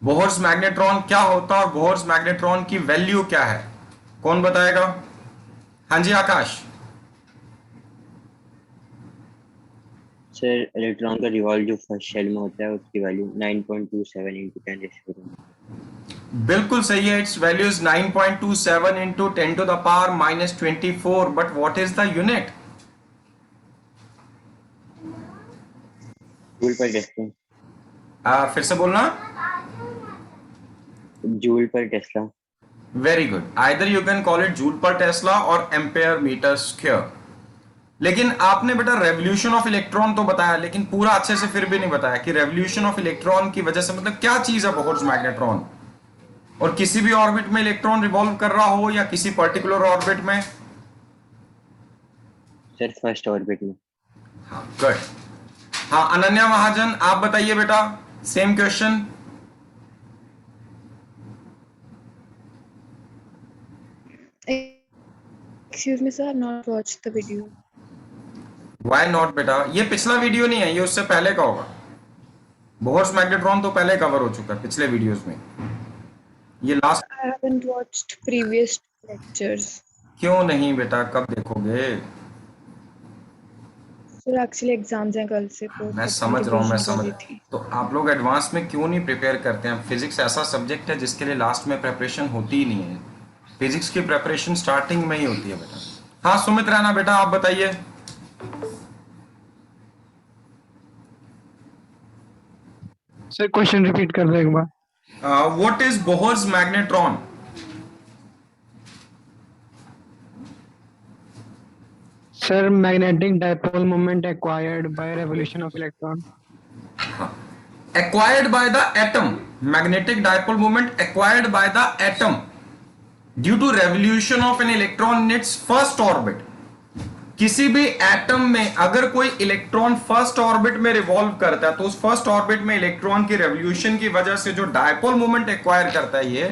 Bohr's magnetron क्या होता है और बोहर्स मैग्नेट्रॉन की वैल्यू क्या है? कौन बताएगा? हाँ जी आकाश। सर इलेक्ट्रॉन का रिवॉल्व जो फर्स्ट शेल में होता है उसकी वैल्यू 9.27 इंटू 10⁻²। बिल्कुल सही है। It's value is 9.27 into 10⁻⁻24। But what is the unit? Joule पर टेस्ला। फिर से बोलना। जूल पर Tesla. Very good. Either you can call it joule पर टेस्ला और एम्पेयर मीटर स्क्वायर। लेकिन आपने बेटा रेवोल्यूशन ऑफ इलेक्ट्रॉन तो बताया, लेकिन पूरा अच्छे से फिर भी नहीं बताया कि रेवोल्यूशन ऑफ इलेक्ट्रॉन की वजह से मतलब क्या चीज है बोहर्स मैग्नेट्रॉन, और किसी भी ऑर्बिट में इलेक्ट्रॉन रिवॉल्व कर रहा हो या किसी पर्टिकुलर ऑर्बिट में। सर फर्स्ट ऑर्बिट में। गुड। हाँ अनन्या महाजन, आप बताइए बेटा, same question. Excuse me, sir, I've not watched the video. Why not बेटा? ये पिछला वीडियो नहीं है, ये उससे पहले का होगा। बोहर्स मैग्नेट्रॉन तो पहले कवर हो चुका है पिछले वीडियोस में। ये last. I haven't watched previous lectures. क्यों नहीं बेटा, कब देखोगे? Sir, actually exams हैं कल से तो मैं तभी समझ रहा हूँ, मैं रिवीजन कर समझ। रही थी। तो आप लोग एडवांस में क्यों नहीं प्रिपेयर करते हैं? फिजिक्स ऐसा सब्जेक्ट है जिसके लिए लास्ट में प्रिपरेशन होती ही नहीं है। फिजिक्स की प्रिपरेशन स्टार्टिंग में ही होती है बेटा। हाँ सुमित रैना बेटा, आप बताइए। सर क्वेश्चन रिपीट कर दो एक बार। What is Bohr's magnetron? Sir magnetic dipole moment acquired by revolution of electron. Acquired by the atom. Magnetic dipole moment acquired by the atom due to revolution of an electron in its first orbit. किसी भी atom में अगर कोई electron first orbit में revolve करता है तो उस फर्स्ट ऑर्बिट में इलेक्ट्रॉन की रेवोल्यूशन की वजह से जो डायपोल मोमेंट एक्वायर करता है ये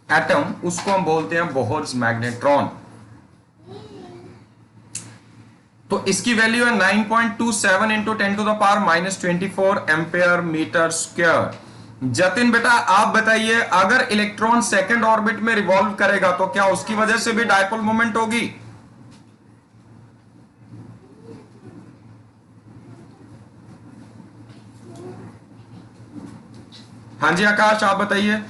एटम, उसको हम बोलते हैं बोहर्स मैग्नेट्रॉन। तो इसकी वैल्यू है 9.27 into 10⁻⁻24 ampere metre square. Jatin बेटा आप बताइए, अगर इलेक्ट्रॉन सेकंड ऑर्बिट में रिवॉल्व करेगा तो क्या उसकी वजह से भी डायपोल मोमेंट होगी? हाँ जी आकाश, आप बताइए।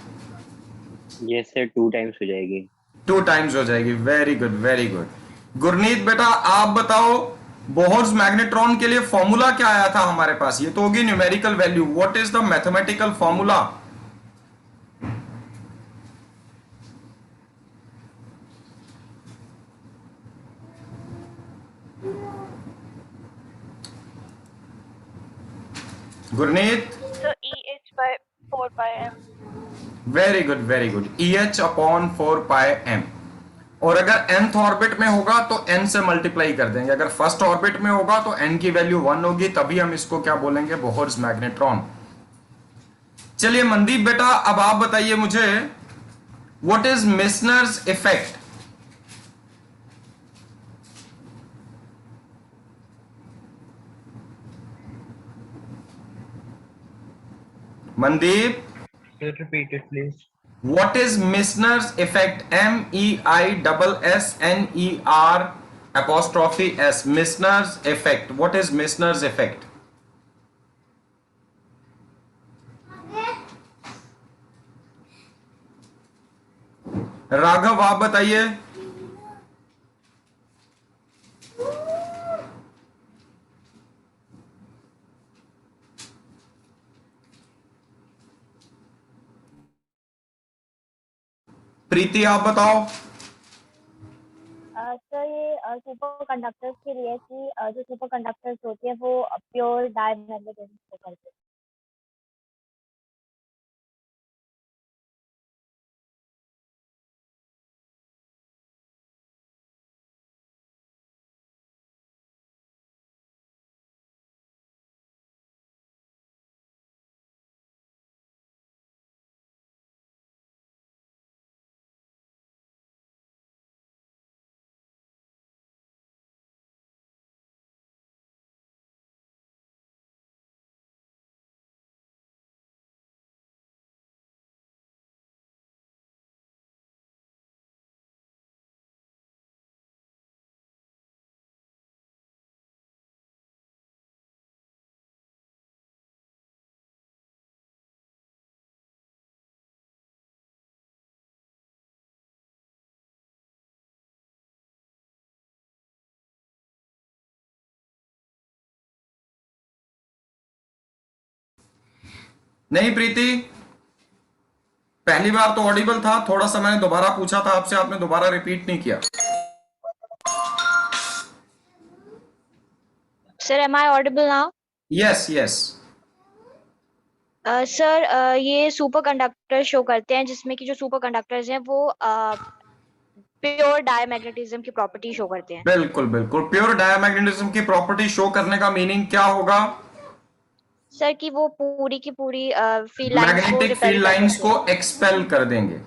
ये सर 2 टाइम्स हो जाएगी। 2 टाइम्स हो जाएगी। Very good, very good. Gurneet बेटा आप बताओ, बोहर्स मैग्नेट्रॉन के लिए फॉर्मूला क्या आया था हमारे पास? ये तो होगी numerical value. What is the mathematical formula? Gurneet. So EH by 4 pi m. Very good, very good. E H upon 4 pi M. और अगर nth ऑर्बिट में होगा तो n से मल्टीप्लाई कर देंगे। अगर फर्स्ट ऑर्बिट में होगा तो n की वैल्यू 1 होगी, तभी हम इसको क्या बोलेंगे? Bohr's magnetron. चलिए मनदीप बेटा अब आप बताइए मुझे, what is Meissner's effect? Mandeep, sir repeat it please. What is Meissner's effect? MEISSNER apostrophe S, Meissner's effect. What is Meissner's effect? Raghav आप बताइए। प्रीति आप बताओ। सर ये सुपर कंडक्टर्स के लिए कि जो सुपर कंडक्टर्स होते हैं वो प्योर डायमैग्नेटिज्म से करते हैं। नहीं प्रीति, पहली बार तो ऑडिबल था, थोड़ा सा मैंने दोबारा पूछा था आपसे, आपने दोबारा रिपीट नहीं किया। Sir am I audible now? Yes yes. Sir ये सुपर कंडक्टर शो करते हैं जिसमें कि जो सुपर कंडक्टर्स हैं वो प्योर डायमैग्नेटिज्म की प्रॉपर्टी शो करते हैं। बिल्कुल बिल्कुल, प्योर डायमैग्नेटिज्म की प्रॉपर्टी शो करने का मीनिंग क्या होगा? सर कि वो पूरी की पूरी फील्ड लाइंस को मैग्नेटिक रिपेल फील्ड कर लाइंस देंगे। को एक्सपेल कर देंगे।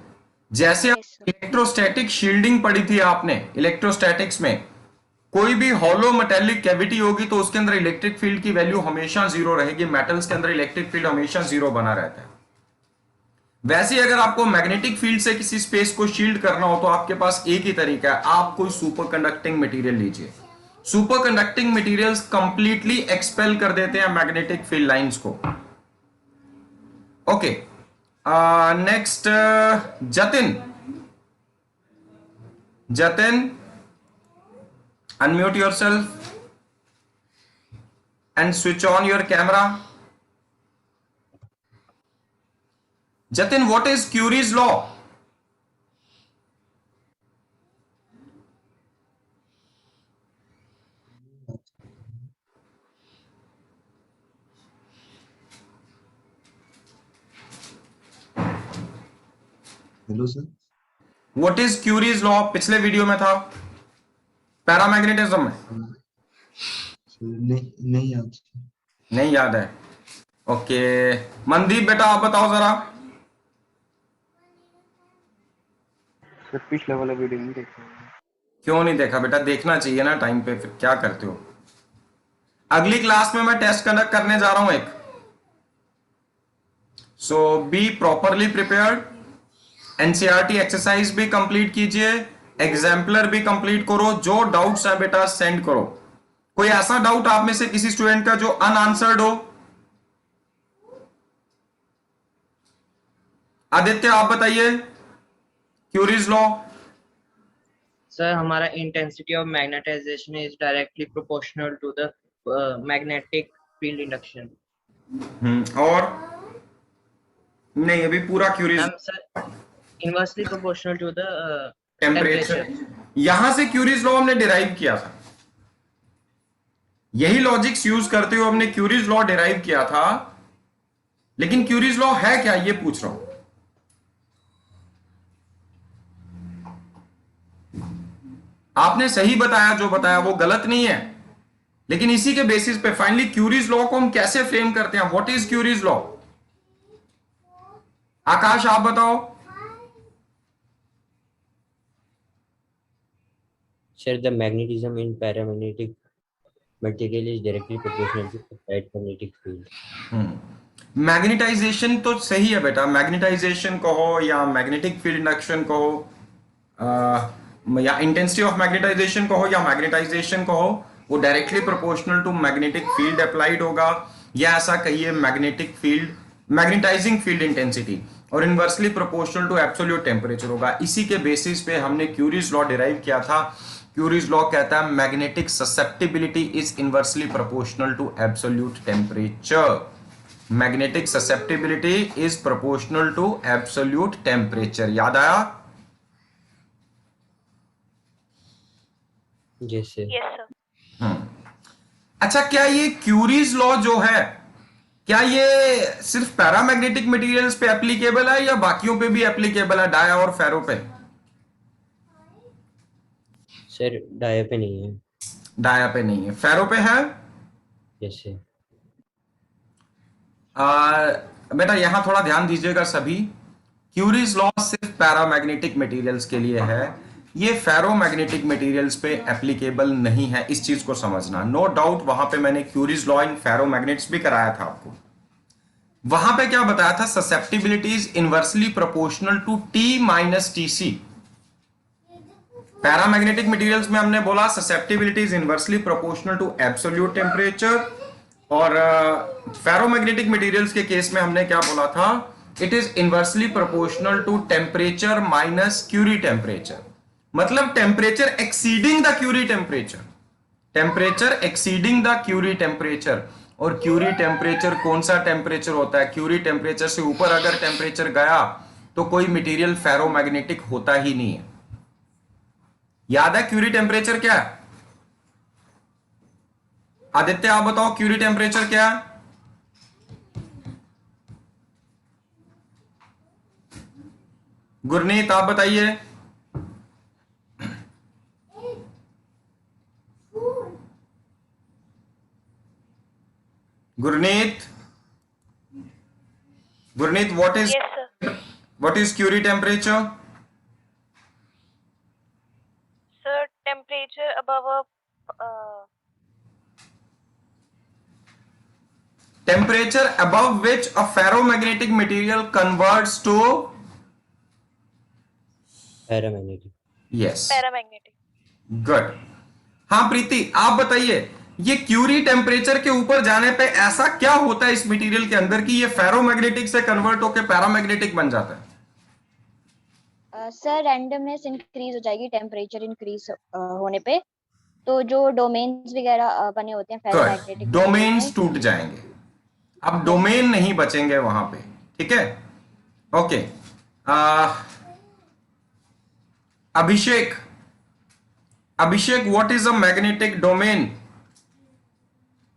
जैसे Yes, sir. इलेक्ट्रोस्टैटिक शील्डिंग पढ़ी थी आपने इलेक्ट्रोस्टैटिक्स में, कोई भी हॉलो मेटेलिक कैविटी होगी तो उसके अंदर इलेक्ट्रिक फील्ड की वैल्यू हमेशा जीरो रहेगी, मेटल्स के अंदर इलेक्ट्रिक फील्ड हमेशा जीरो बना रहता है। वैसे ही अगर आपको मैग्नेटिक फील्ड से किसी स्पेस को शील्ड करना हो तो आपके पास एक ही तरीका है, आप कोई सुपर कंडक्टिंग मटेरियल लीजिए। Super conducting materials completely expel कर देते हैं मैग्नेटिक फील्ड लाइंस को। Okay, next Jatin. Jatin, unmute yourself and switch on your camera. Jatin, what is Curie's law? Hello sir. What is Curie's law? पिछले video में था, paramagnetism में। नहीं याद। नहीं याद है? ओके, मनदीप बेटा आप बताओ जरा। पिछले वाला वीडियो नहीं देखा। क्यों नहीं देखा बेटा? देखना चाहिए ना टाइम पे, फिर क्या करते हो? अगली क्लास में मैं टेस्ट कंडक्ट करने जा रहा हूं एक, so be properly prepared. NCERT exercise भी कंप्लीट कीजिए, एग्जाम्पलर भी कंप्लीट करो, जो डाउट्स है बेटा सेंड करो। कोई ऐसा डाउट आप में से किसी स्टूडेंट का जो अनआंसर्ड हो? आदित्य आप बताइए, क्यूरीज लॉ। सर हमारा intensity of magnetization is directly proportional to the magnetic field induction. और नहीं, अभी पूरा Curie's. Sir inversely proportional to the temperature. यहां से क्यूरीज लॉ हमने डिराइव किया था, यही लॉजिक्स यूज करते हुए हमने क्यूरीज लॉ डिराइव किया था, लेकिन क्यूरीज लॉ है क्या ये पूछ रहा हूं। आपने सही बताया, जो बताया वो गलत नहीं है, लेकिन इसी के बेसिस पे फाइनली क्यूरीज लॉ को हम कैसे फ्रेम करते हैं? What is Curie's law? Akash आप बताओ। Sir, the magnetism in paramagnetic material is directly proportional to the applied magnetic field. Magnetization तो सही है बेटा, मैग्नेटाइजेशन कहो या मैग्नेटिक फील्ड इंडक्शन कहो, या इंटेंसिटी ऑफ मैग्नेटाइजेशन कहो या मैग्नेटाइजेशन कहो, वो directly proportional to magnetic field applied होगा, या ऐसा कहिए magnetic field, magnetising field intensity, और inversely proportional to absolute temperature होगा। इसी के बेसिस पे हमने क्यूरीज लॉ डिराइव किया था। क्यूरीज लॉ कहता है magnetic susceptibility is inversely proportional to absolute temperature. Magnetic susceptibility is proportional to absolute temperature. याद आया? जैसे Yes, sir. अच्छा, क्या ये क्यूरीज लॉ जो है, क्या ये सिर्फ पैरामैग्नेटिक मटेरियल्स पे एप्लीकेबल है या बाकियों पे भी एप्लीकेबल है, डाया और फेरो पे? सर डाया पे नहीं है। डाया पे नहीं है, फेरो पे है। जैसे बेटा यहां थोड़ा ध्यान दीजिएगा सभी, क्यूरीज लॉ सिर्फ पैरामैग्नेटिक मटेरियल्स के लिए है, ये फेरोमैग्नेटिक मटेरियल्स पे एप्लीकेबल नहीं है, इस चीज को समझना। नो डाउट वहां पे मैंने क्यूरीज लॉ इन फेरोमैग्नेट्स भी कराया था आपको। वहां पे क्या बताया था? Susceptibility is inversely proportional to T minus TC. Paramagnetic materials में हमने बोला susceptibility is inversely proportional to absolute temperature, और फेरोमैग्नेटिक मटेरियल्स के केस में हमने क्या बोला था? It is inversely proportional to temperature minus Curie temperature. मतलब temperature exceeding the Curie temperature, temperature exceeding the Curie temperature. और क्यूरी टेम्परेचर कौन सा टेम्परेचर होता है? क्यूरी टेम्परेचर से ऊपर अगर टेम्परेचर गया तो कोई मटेरियल फेरोमैग्नेटिक होता ही नहीं है। याद है क्यूरी टेम्परेचर क्या है? आदित्य आप बताओ क्यूरी टेम्परेचर क्या है? गुरनीत आप बताइए। Gurneet, Gurneet what is Yes, sir. What is Curie temperature? Sir, temperature above a Temperature above which a ferromagnetic material converts to paramagnetic. yes, paramagnetic. Good. हाँ प्रीति आप बताइए, ये क्यूरी टेम्परेचर के ऊपर जाने पे ऐसा क्या होता है इस मटेरियल के अंदर कि ये फेरोमैग्नेटिक से कन्वर्ट होकर पैरामैग्नेटिक बन जाता है? सर रैंडमनेस इंक्रीज हो जाएगी टेम्परेचर इंक्रीज होने पे, तो जो डोमेन्स वगैरह बने होते हैं गुड, फेरोमैग्नेटिक डोमेन्स टूट जाएंगे, अब डोमेन नहीं बचेंगे वहां पे, ठीक है? Okay, Abhishek, Abhishek what is a magnetic domain?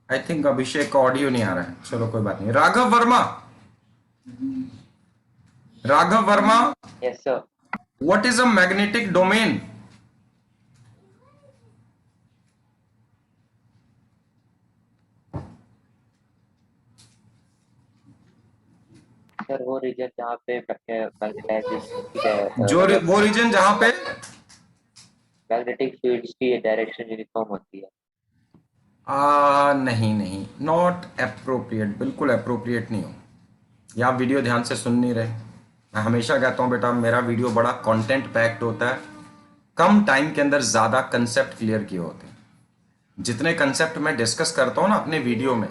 I think Abhishek का ऑडियो नहीं आ रहा है, चलो कोई बात नहीं। Raghav Verma, Raghav Verma yes sir. What is a magnetic domain? Sir वो रीजन जहाँ पे मैग्नेटाइजेशन जो वो रीजन जहां पे मैग्नेटिक फील्ड्स की डायरेक्शन यूनिफॉर्म होती है। नहीं नहीं, नॉट अप्रोप्रिएट, बिल्कुल अप्रोप्रिएट नहीं हो। या आप वीडियो ध्यान से सुन नहीं रहे। मैं हमेशा कहता हूं बेटा मेरा वीडियो बड़ा कंटेंट पैक्ड होता है, कम टाइम के अंदर ज्यादा कंसेप्ट क्लियर किए होते हैं। जितने कंसेप्ट मैं डिस्कस करता हूं ना अपने वीडियो में,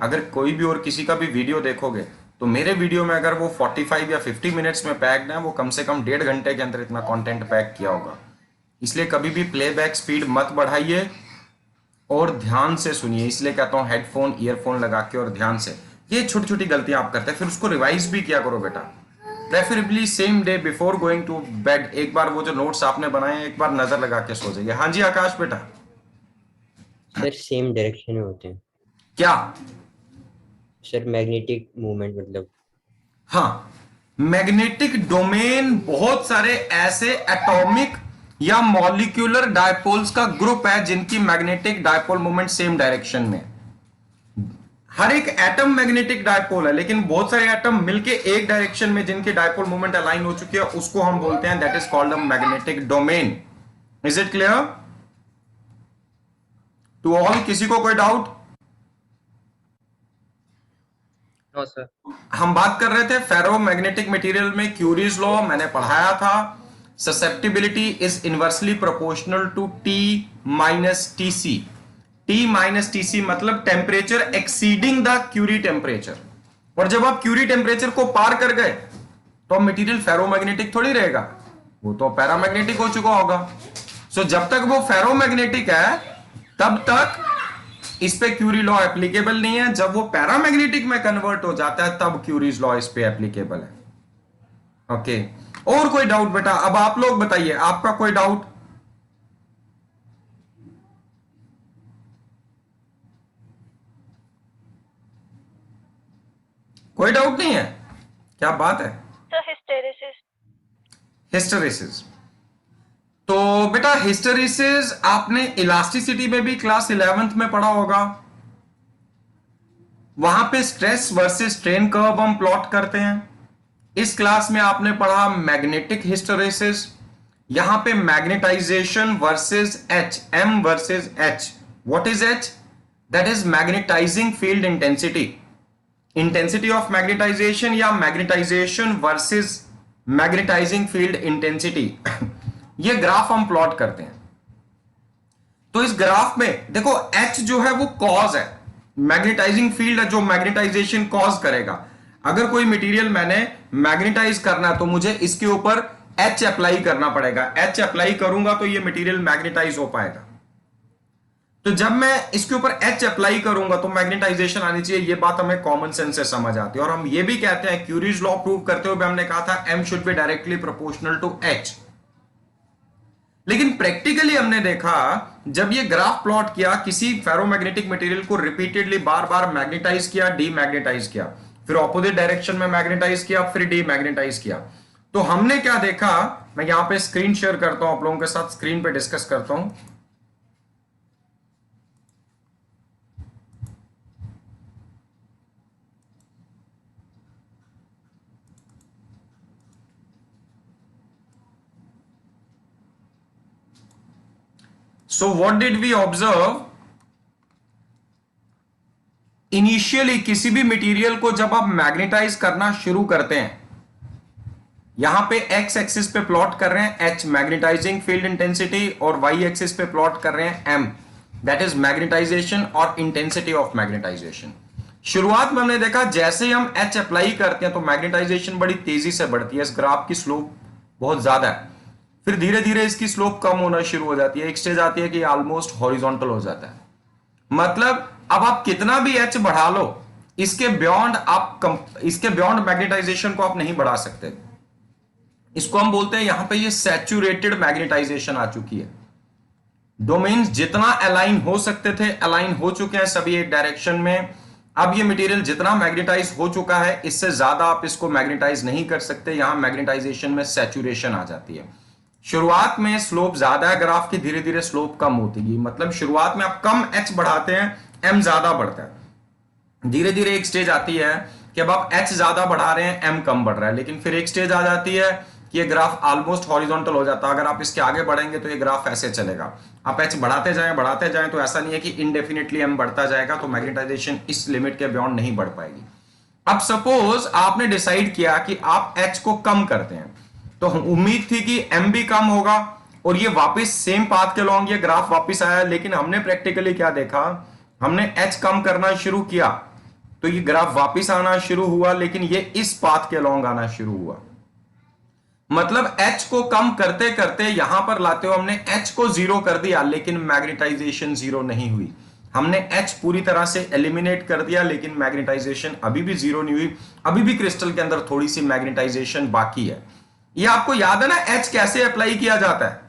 अगर कोई भी और किसी का भी वीडियो देखोगे तो मेरे वीडियो में अगर वो 45 या 50 मिनट्स में पैक्ड है, वो कम से कम 1.5 घंटे के अंदर इतना कंटेंट पैक किया होगा। इसलिए कभी भी प्लेबैक स्पीड मत बढ़ाइए और ध्यान से सुनिए। इसलिए कहता हूं हेडफोन ईयरफोन लगा के और ध्यान से। ये छोटी छोटी गलतियां आप करते हैं, फिर उसको रिवाइज भी किया करो बेटा। Preferably same day before going to bed एक बार वो जो नोट्स आपने बनाए हैं एक बार नजर लगा के सो जाइए। हाँ जी आकाश बेटा। सर सेम डायरेक्शन में होते हैं क्या? सर मैग्नेटिक मूवमेंट मतलब। हाँ, मैग्नेटिक डोमेन बहुत सारे ऐसे एटॉमिक या मॉलिक्यूलर डायपोल्स का ग्रुप है जिनकी magnetic dipole moment same direction में। हर एक एटम मैग्नेटिक डायपोल है, लेकिन बहुत सारे एटम मिलके एक डायरेक्शन में जिनकी डायपोल मोमेंट अलाइन हो चुकी है उसको हम बोलते हैं that is called a magnetic domain. Is it clear to all? किसी को कोई डाउट? No sir. हम बात कर रहे थे फेरोमैग्नेटिक मटेरियल में क्यूरीज लॉ मैंने पढ़ाया था। Susceptibility is inversely proportional to T minus TC। T minus TC मतलब temperature exceeding the Curie temperature. और जब आप क्यूरी टेम्परेचर को पार कर गए तो मटेरियल फेरोमैग्नेटिक थोड़ी रहेगा, वो तो पैरामैग्नेटिक हो चुका होगा। सो जब तक वो फेरोमैग्नेटिक है तब तक इस पे क्यूरी लॉ एप्लीकेबल नहीं है। जब वो पैरामैग्नेटिक में कन्वर्ट हो जाता है तब क्यूरीज लॉ इस पे एप्लीकेबल है। ओके, और कोई डाउट बेटा? अब आप लोग बताइए, आपका कोई डाउट? कोई डाउट नहीं है? क्या बात है। Sir hysteresis. हिस्टेरिसिस, तो बेटा हिस्टेरिसिस आपने इलास्टिसिटी में भी क्लास 11th में पढ़ा होगा। वहां पे स्ट्रेस वर्सेस स्ट्रेन कर्व हम प्लॉट करते हैं। इस क्लास में आपने पढ़ा मैग्नेटिक हिस्टेरिसिस। यहां पे magnetisation versus H, M versus H। What is H? That is magnetising field intensity. Intensity of magnetisation या magnetisation versus magnetising field intensity. ये ग्राफ हम प्लॉट करते हैं। तो इस ग्राफ में देखो H जो है वो कॉज है, मैग्नेटाइजिंग फील्ड है जो मैग्नेटाइजेशन कॉज करेगा। अगर कोई मटेरियल मैंने मैग्नेटाइज करना है तो मुझे इसके ऊपर H अप्लाई करना पड़ेगा। H अप्लाई करूंगा तो ये मटेरियल मैग्नेटाइज हो पाएगा। तो जब मैं इसके ऊपर H अप्लाई करूंगा तो मैग्नेटाइजेशन आनी चाहिए। ये बात हमें कॉमन सेंस से समझ आती है। और हम ये भी कहते हैं, क्यूरीज लॉ प्रूव करते हुए हमने कहा था M should be directly proportional to H। लेकिन प्रैक्टिकली हमने देखा, जब ये ग्राफ प्लॉट किया, किसी फेरोमैग्नेटिक मटेरियल को रिपीटेडली बार बार मैग्नेटाइज किया, डीमैग्नेटाइज किया, फिर ऑपोजिट डायरेक्शन में मैग्नेटाइज किया, फिर डीमैग्नेटाइज किया, तो हमने क्या देखा, मैं यहां पे स्क्रीन शेयर करता हूं आप लोगों के साथ, स्क्रीन पे डिस्कस करता हूं। So what did we observe? Initially किसी भी मटेरियल को जब आप मैग्नेटाइज करना शुरू करते हैं, यहां पे एक्स एक्सिस पे प्लॉट कर रहे हैं H मैग्नेटाइजिंग फील्ड इंटेंसिटी, और वाई एक्सिस पे प्लॉट कर रहे हैं M, दैट इज मैग्नेटाइजेशन और इंटेंसिटी ऑफ मैग्नेटाइजेशन। शुरुआत में हमने देखा जैसे ही हम H अप्लाई करते हैं तो मैग्नेटाइजेशन बड़ी तेजी से बढ़ती है, इस ग्राफ की स्लोप बहुत ज्यादा है, फिर धीरे धीरे इसकी स्लोप कम होना शुरू हो जाती है, एक स्टेज आती है कि ऑलमोस्ट हॉरिजॉन्टल हो जाता है। मतलब अब आप कितना भी H बढ़ा लो, इसके बियॉन्ड मैग्नेटाइजेशन को आप नहीं बढ़ा सकते। इसको हम बोलते हैं, यहां पे ये सैचुरेटेड मैग्नेटाइजेशन आ चुकी है। डोमेन्स जितना अलाइन हो सकते थे अलाइन हो चुके हैं सभी एक डायरेक्शन में। अब ये मटेरियल जितना मैग्नेटाइज हो चुका है, इससे ज्यादा आप इसको मैग्नेटाइज नहीं कर सकते। यहां मैग्नेटाइजेशन में सैचुरेशन आ जाती है। शुरुआत में स्लोप ज्यादा है ग्राफ की, धीरे धीरे स्लोप कम होती गई। मतलब शुरुआत में आप कम H बढ़ाते हैं, M ज्यादा बढ़ता है। धीरे धीरे एक स्टेज आती है कि अब आप H ज्यादा बढ़ा रहे हैं, M कम बढ़ रहा है। लेकिन फिर एक स्टेज आ जाती है कि ये ग्राफ ऑलमोस्ट हॉरिजॉन्टल हो जाता है। अगर आप इसके आगे बढ़ेंगे तो ये ग्राफ ऐसे चलेगा। आप H बढ़ाते जाएं तो ऐसा नहीं है कि इनडेफिनेटली M बढ़ता जाएगा, तो मैग्नेटाइजेशन इस लिमिट के बियॉन्ड नहीं बढ़ पाएगी। अब सपोज आपने डिसाइड किया कि आप H को कम करते हैं, तो उम्मीद थी कि M भी कम होगा और ये वापस सेम पाथ के लॉन्ग ये ग्राफ वापस आया। लेकिन हमने प्रैक्टिकली क्या देखा, हमने H कम करना शुरू किया तो ये ग्राफ वापस आना शुरू हुआ, लेकिन ये इस पाथ के लॉन्ग आना शुरू हुआ। मतलब H को कम करते करते यहां पर लाते हो हमने H को जीरो कर दिया, लेकिन मैग्नेटाइजेशन जीरो नहीं हुई। हमने H पूरी तरह से एलिमिनेट कर दिया, लेकिन मैग्नेटाइजेशन अभी भी जीरो नहीं हुई। अभी भी क्रिस्टल के अंदर थोड़ी सी मैग्नेटाइजेशन बाकी है। ये आपको याद है ना H कैसे अप्लाई किया जाता है?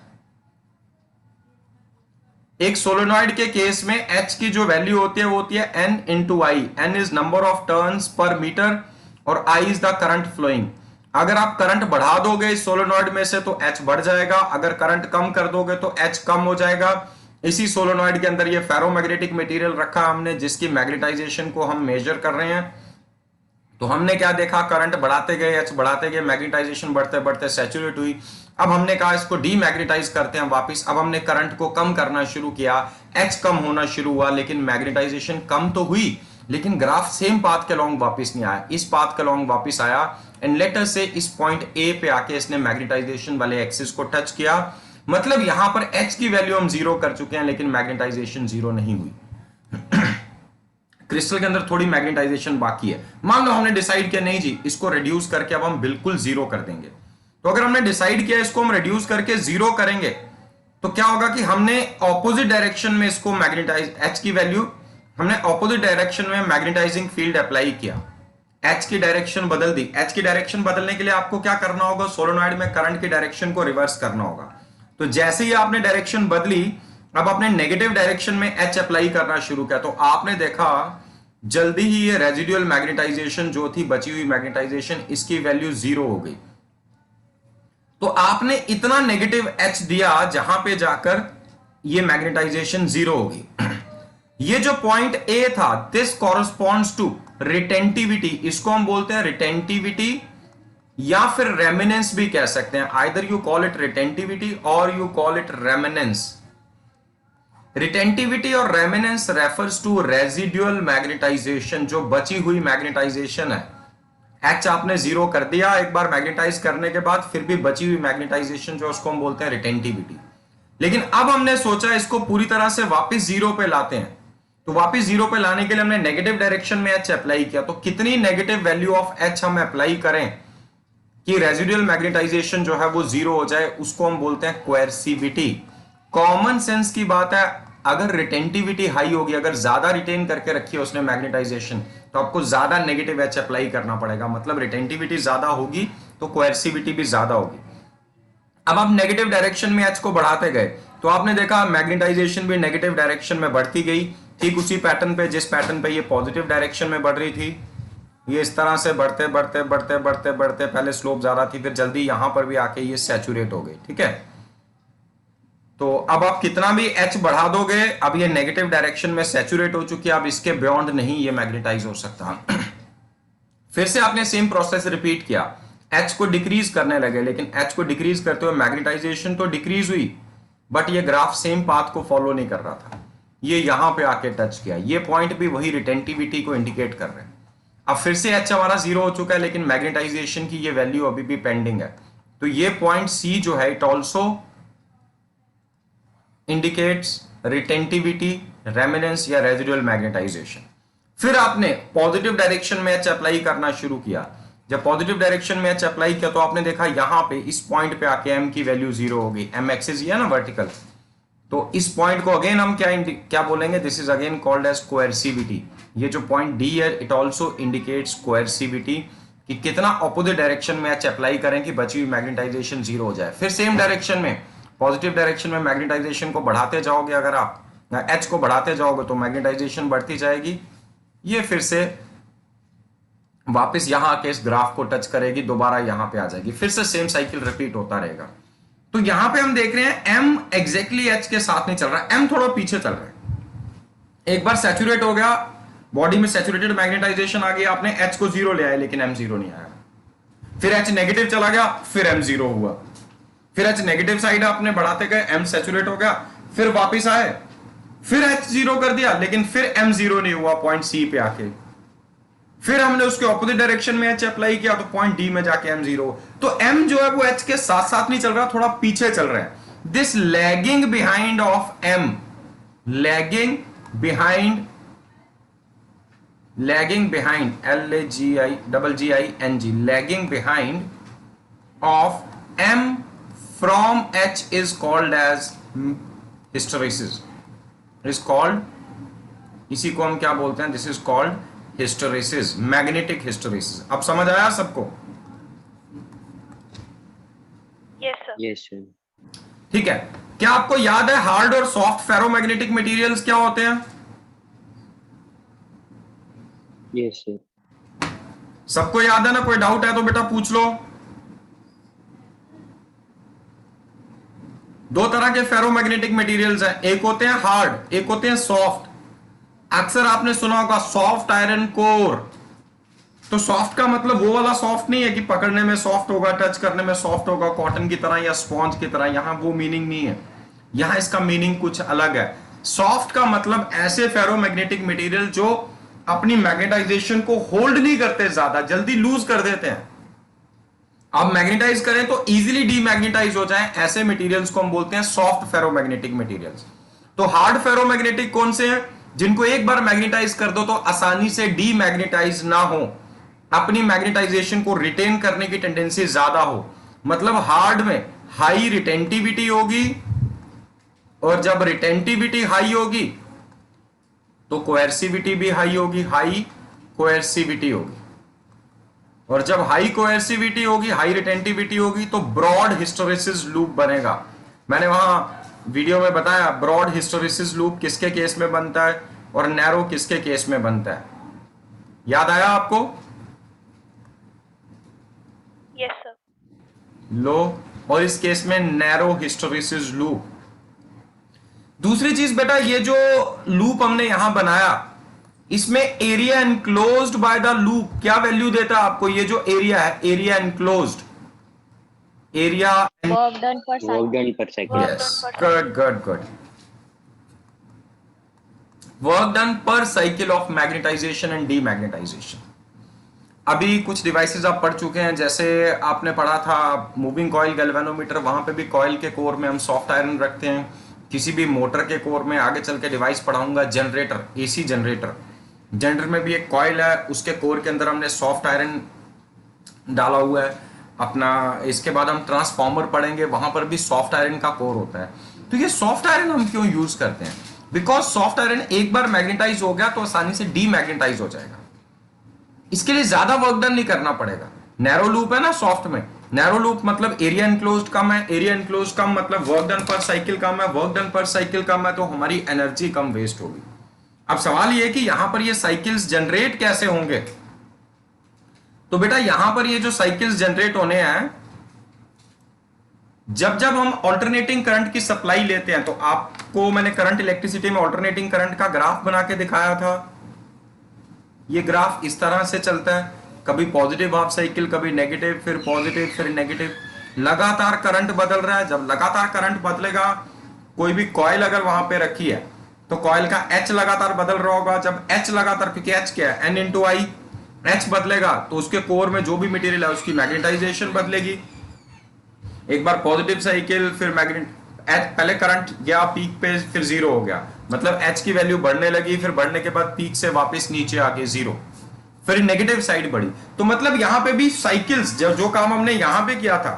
एक सोलेनॉइड के केस में H की जो वैल्यू होती है वो होती है N into I. N is number of turns per meter और I is the current flowing. अगर आप करंट बढ़ा दोगे इस सोलेनॉइड में से तो H बढ़ जाएगा, अगर करंट कम कर दोगे तो H कम हो जाएगा। इसी सोलेनॉइड के अंदर ये फेरोमैग्नेटिक मटेरियल रखा हमने, जिसकी मैग्नेटाइजेशन को हम मेजर कर रहे हैं। तो हमने क्या देखा, करंट बढ़ाते गए, H बढ़ाते गए, मैग्नेटाइजेशन बढ़ते बढ़ते सैचुरेट हुई। अब हमने कहा इसको डीमैग्नेटाइज करते हैं वापस। अब हमने करंट को कम करना शुरू किया, H कम होना शुरू हुआ, लेकिन मैग्नेटाइजेशन कम तो हुई, लेकिन ग्राफ सेम पाथ के लॉन्ग वापस नहीं आया, इस पाथ के लॉन्ग वापस आया। एंड लेटर से इस पॉइंट A पे आके इसने मैग्नेटाइजेशन वाले एक्सिस को टच किया। मतलब यहां पर H की वैल्यू हम जीरो कर चुके हैं, लेकिन मैग्नेटाइजेशन जीरो नहीं हुई। क्रिस्टल के अंदर थोड़ी मैग्नेटाइजेशन बाकी है। मान लो हमने डिसाइड किया नहीं जी, इसको रिड्यूस करके अब हम बिल्कुल जीरो कर देंगे। तो अगर हमने डिसाइड किया इसको हम रिड्यूस करके जीरो करेंगे, तो क्या होगा कि हमने ऑपोजिट डायरेक्शन में इसको मैग्नेटाइज, H की वैल्यू हमने ऑपोजिट डायरेक्शन में मैग्नेटाइजिंग फील्ड अप्लाई किया, H की डायरेक्शन बदल दी। H की डायरेक्शन बदलने के लिए आपको क्या करना होगा, सोलेनॉइड में करंट की डायरेक्शन को रिवर्स करना होगा। तो जैसे ही आपने डायरेक्शन बदली, अब आपने नेगेटिव डायरेक्शन में H अप्लाई करना शुरू किया, तो आपने देखा जल्दी ही ये रेजिडुअल मैग्नेटाइजेशन जो थी, बची हुई मैग्नेटाइजेशन, इसकी वैल्यू जीरो हो गई। तो आपने इतना नेगेटिव H दिया जहां पे जाकर ये मैग्नेटाइजेशन जीरो हो गई। ये जो पॉइंट A था, दिस कॉरस्पॉन्ड्स टू रिटेंटिविटी। इसको हम बोलते हैं रिटेंटिविटी या फिर रेमिनेंस भी कह सकते हैं। Either you call it retentivity और you call it remanence. Retentivity और remanence refers to residual magnetisation, जो बची हुई मैग्नेटाइजेशन है। H आपने जीरो कर दिया एक बार मैग्नेटाइज करने के बाद, फिर भी बची हुई मैग्नेटाइजेशन जो उसको हम बोलते हैं रिटेंटिविटी। लेकिन अब हमने सोचा इसको पूरी तरह से वापस जीरो पे लाते हैं। तो वापस जीरो पे लाने के लिए हमने नेगेटिव डायरेक्शन में H अप्लाई किया। तो कितनी नेगेटिव वैल्यू ऑफ H हम अप्लाई करें कि रेजिडुअल मैग्नेटाइजेशन जो है वो जीरो हो जाए, उसको हम बोलते हैं कोएर्सिविटी। कॉमन सेंस की बात है, अगर रिटेंटिविटी हाई होगी, अगर ज्यादा रिटेन करके रखी है उसने मैग्नेटाइजेशन, तो आपको ज्यादा नेगेटिव एच अप्लाई करना पड़ेगा। मतलब रिटेंटिविटी ज्यादा होगी तो कोएर्सिविटी भी ज्यादा होगी। अब आप नेगेटिव डायरेक्शन में एच को बढ़ाते गए तो आपने देखा मैग्नेटाइजेशन भी नेगेटिव डायरेक्शन में बढ़ती गई। ठीक उसी पैटर्न पे, जिस पैटर्न पे ये पॉजिटिव डायरेक्शन में बढ़ रही थी, ये इस तरह से बढ़ते बढ़ते बढ़ते बढ़ते बढ़ते पहले स्लोप ज्यादा थी, फिर जल्दी यहां पर भी आके ये सैचुरेट हो गई। ठीक है, तो अब आप कितना भी एच बढ़ा दोगे, अब ये नेगेटिव डायरेक्शन में सैचुरेट हो चुकी है, अब इसके बियॉन्ड नहीं ये मैग्नेटाइज हो सकता। फिर से आपने सेम प्रोसेस रिपीट किया, एच को डिक्रीज करने लगे, लेकिन एच को डिक्रीज करते हुए मैग्नेटाइजेशन तो डिक्रीज हुई, बट ये ग्राफ सेम पाथ को फॉलो नहीं कर रहा था। ये यहां पे आके टच किया, ये पॉइंट भी वही रिटेंटिविटी को इंडिकेट कर रहे हैं। अब फिर से एच हमारा जीरो हो चुका है, लेकिन मैग्नेटाइजेशन की ये वैल्यू अभी भी पेंडिंग है। तो ये पॉइंट सी जो है, it also indicates retentivity, remnants या रेजिडुअल मैग्नेटाइजेशन। फिर आपने पॉजिटिव डायरेक्शन में एच अप्लाई करना शुरू किया। जब पॉजिटिव डायरेक्शन में एच अप्लाई किया तो आपने देखा यहां पे इस पॉइंट पे आके एम की वैल्यू जीरो हो गई। एम एक्सिस है ना वर्टिकल, तो इस पॉइंट को अगेन हम क्या बोलेंगे, this is again called as coercivity. ये जो पॉइंट डी है, इट ऑल्सो इंडिकेट्स कोएर्सिविटी, कि कितना ऑपोजिट डायरेक्शन में एच अप्लाई करें कि बची हुई मैग्नेटाइजेशन जीरो हो जाए। फिर सेम डायरेक्शन में, पॉजिटिव डायरेक्शन में मैग्नेटाइजेशन को बढ़ाते जाओगे, अगर आप एच को बढ़ाते जाओगे तो मैग्नेटाइजेशन बढ़ती जाएगी। ये फिर से वापस यहां आके इस ग्राफ को टच करेगी, दोबारा यहां पे आ जाएगी, फिर से सेम साइकिल रिपीट होता रहेगा। तो यहां पे हम देख रहे हैं एम एग्जैक्टली एच के साथ नहीं चल रहा, एम थोड़ा पीछे चल रहा है। एक बार सैचुरेट हो गया, बॉडी में सैचुरेटेड मैग्नेटाइजेशन आ गई, आपने एच को जीरो ले आया, लेकिन एम जीरो नहीं आया। फिर एच नेगेटिव चला गया, फिर एम जीरो हुआ। फिर एच नेगेटिव साइड आपने बढ़ाते गए, एम सैचुरेट हो गया, फिर वापस आए, फिर एच जीरो कर दिया, लेकिन फिर एम जीरो नहीं हुआ पॉइंट सी पे आके। फिर हमने उसके ऑपोजिट डायरेक्शन में एच अप्लाई किया तो पॉइंट डी में जाके एम जीरो। तो एम जो है वो एच के साथ साथ नहीं चल रहा, थोड़ा पीछे चल रहा है। This lagging behind of M, lagging behind LAGING, lagging behind of M from H is called as hysteresis, is called, इसी को हम क्या बोलते हैं, this is called hysteresis, magnetic hysteresis। अब समझ आया सबको? Yes sir. Yes sir. ठीक है, क्या आपको याद है हार्ड और सॉफ्ट फेरोमैग्नेटिक मटेरियल्स क्या होते हैं? Yes sir. सबको याद है ना? कोई डाउट है तो बेटा पूछ लो। दो तरह के फेरोमैग्नेटिक मटेरियल्स हैं, एक होते हैं हार्ड, एक होते हैं सॉफ्ट। अक्सर आपने सुना होगा सॉफ्ट आयरन कोर। तो सॉफ्ट का मतलब वो वाला सॉफ्ट नहीं है कि पकड़ने में सॉफ्ट होगा, टच करने में सॉफ्ट होगा, कॉटन की तरह या स्पॉन्ज की तरह। यहां वो मीनिंग नहीं है, यहां इसका मीनिंग कुछ अलग है। सॉफ्ट का मतलब ऐसे फेरोमैग्नेटिक मटेरियल जो अपनी मैग्नेटाइजेशन को होल्ड नहीं करते, ज्यादा जल्दी लूज कर देते हैं। अब मैग्नेटाइज करें तो इजीली डीमैग्नेटाइज हो जाए, ऐसे मटेरियल्स को हम बोलते हैं सॉफ्ट फेरोमैग्नेटिक मटेरियल्स। तो हार्ड फेरोमैग्नेटिक कौन से हैं? जिनको एक बार मैग्नेटाइज कर दो तो आसानी से डीमैग्नेटाइज ना हो, अपनी मैग्नेटाइजेशन को रिटेन करने की टेंडेंसी ज्यादा हो। मतलब हार्ड में हाई रिटेंटिविटी होगी, और जब रिटेंटिविटी हाई होगी तो कोएर्सिविटी भी हाई होगी, हाई कोएर्सिविटी होगी। और जब हाई कोएर्सिविटी होगी, हाई रिटेंटिविटी होगी, तो ब्रॉड हिस्टेरेसिस लूप बनेगा। मैंने वहां वीडियो में बताया ब्रॉड हिस्टेरेसिस लूप किसके केस में बनता है और नैरो किसके केस में बनता है। याद आया आपको? Yes sir. लो, और इस केस में नैरो हिस्टेरेसिस लूप। दूसरी चीज बेटा, ये जो लूप हमने यहां बनाया, इसमें area enclosed by the loop क्या वैल्यू देता है आपको? ये जो एरिया है, area enclosed, area Work done per cycle. Work done per cycle. Yes, good. Work done per cycle of magnetisation and demagnetisation. अभी कुछ डिवाइसेस आप पढ़ चुके हैं, जैसे आपने पढ़ा था मूविंग कॉइल गैल्वेनोमीटर, वहां पे भी कॉइल के कोर में हम सॉफ्ट आयरन रखते हैं। किसी भी मोटर के कोर में आगे चल के डिवाइस पढ़ाऊंगा, जनरेटर, एसी जनरेटर, जनरेटर में भी एक कॉइल है, उसके कोर के अंदर हमने सॉफ्ट आयरन डाला हुआ है अपना। इसके बाद हम ट्रांसफॉर्मर पढ़ेंगे, वहां पर भी सॉफ्ट आयरन का कोर होता है। तो ये सॉफ्ट आयरन हम क्यों यूज करते हैं? बिकॉज सॉफ्ट आयरन एक बार मैग्नेटाइज हो गया तो आसानी से डीमैग्नेटाइज हो जाएगा। इसके लिए ज्यादा वर्क डन नहीं करना पड़ेगा। नैरो लूप है ना सॉफ्ट में, नैरो लूप मतलब एरिया इनक्लोज्ड कम है, एरिया इनक्लोज्ड कम मतलब वर्क डन पर साइकिल कम है, वर्क डन पर साइकिल कम है तो हमारी एनर्जी कम वेस्ट होगी। अब सवाल ये कि यहां पर ये साइकिल्स जनरेट कैसे होंगे? तो बेटा यहां पर ये जो साइकिल्स जनरेट होने हैं, जब जब हम ऑल्टरनेटिंग करंट की सप्लाई लेते हैं, तो आपको मैंने करंट इलेक्ट्रिसिटी में ऑल्टरनेटिंग करंट का ग्राफ बना के दिखाया था। ये ग्राफ इस तरह से चलता है, कभी पॉजिटिव हाफ साइकिल, कभी नेगेटिव, फिर पॉजिटिव, फिर नेगेटिव, लगातार करंट बदल रहा है। जब लगातार करंट बदलेगा, कोई भी कॉइल अगर वहां पे रखी है तो कॉइल का H लगातार बदल रहा होगा। जब H लगातार, क्योंकि H क्या है, N इंटू आई, H बदलेगा तो उसके कोर में जो भी मटेरियल है उसकी मैग्नेटाइजेशन बदलेगी। एक बार पॉजिटिव साइकिल, फिर मैग्नेट, पहले करंट गया पीक पे, फिर जीरो हो गया, मतलब H की वैल्यू बढ़ने लगी, फिर बढ़ने के बाद पीक से वापस नीचे आके जीरो, फिर नेगेटिव साइड बढ़ी। तो मतलब यहां पे भी साइकिल्स, जो काम हमने यहां पे किया था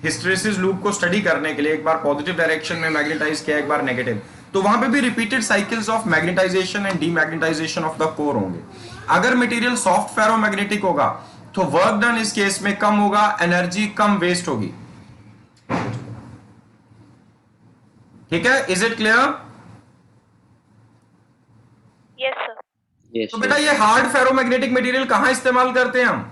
हिस्टैरिसीस लूप को स्टडी करने के लिए, एक बार पॉजिटिव डायरेक्शन में मैग्नेटाइज किया, एक बार नेगेटिव, तो वहां पे भी repeated cycles of magnetisation and demagnetization of the core होंगे। अगर मटेरियल सॉफ्ट फेरोमैग्नेटिक होगा तो वर्क डन इस केस में कम होगा, एनर्जी कम वेस्ट होगी। ठीक है, is it clear? Yes sir. Yes, तो बेटा ये हार्ड फेरोमैग्नेटिक मटेरियल कहां इस्तेमाल करते हैं हम?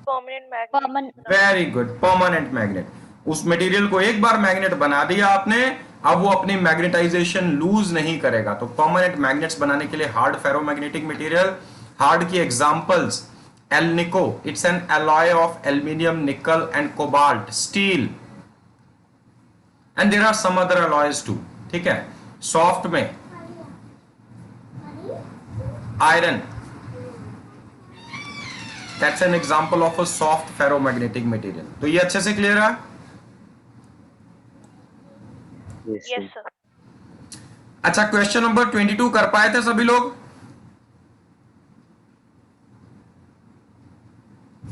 Permanent very good, permanent magnet. उस मटेरियल को एक बार मैग्नेट बना दिया आपने, अब वो अपनी मैग्नेटाइजेशन लूज नहीं करेगा। तो परमानेंट मैग्नेट्स बनाने के लिए हार्ड फेरोमैग्नेटिक मटेरियल, हार्ड की examples, alnico, it's an alloy of aluminium, nickel and cobalt, steel, and there are some other alloys too. ठीक है, सॉफ्ट में iron, that's an example of a soft ferromagnetic material. तो ये अच्छे से clear है? yes, sir. Sir. अच्छा, question number 22 कर पाए थे सभी लोग?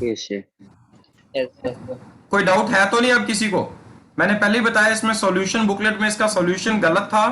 Yes, sir. Yes, sir. कोई डाउट है तो नहीं अब किसी को? मैंने पहले ही बताया इसमें सॉल्यूशन बुकलेट में इसका सॉल्यूशन गलत था,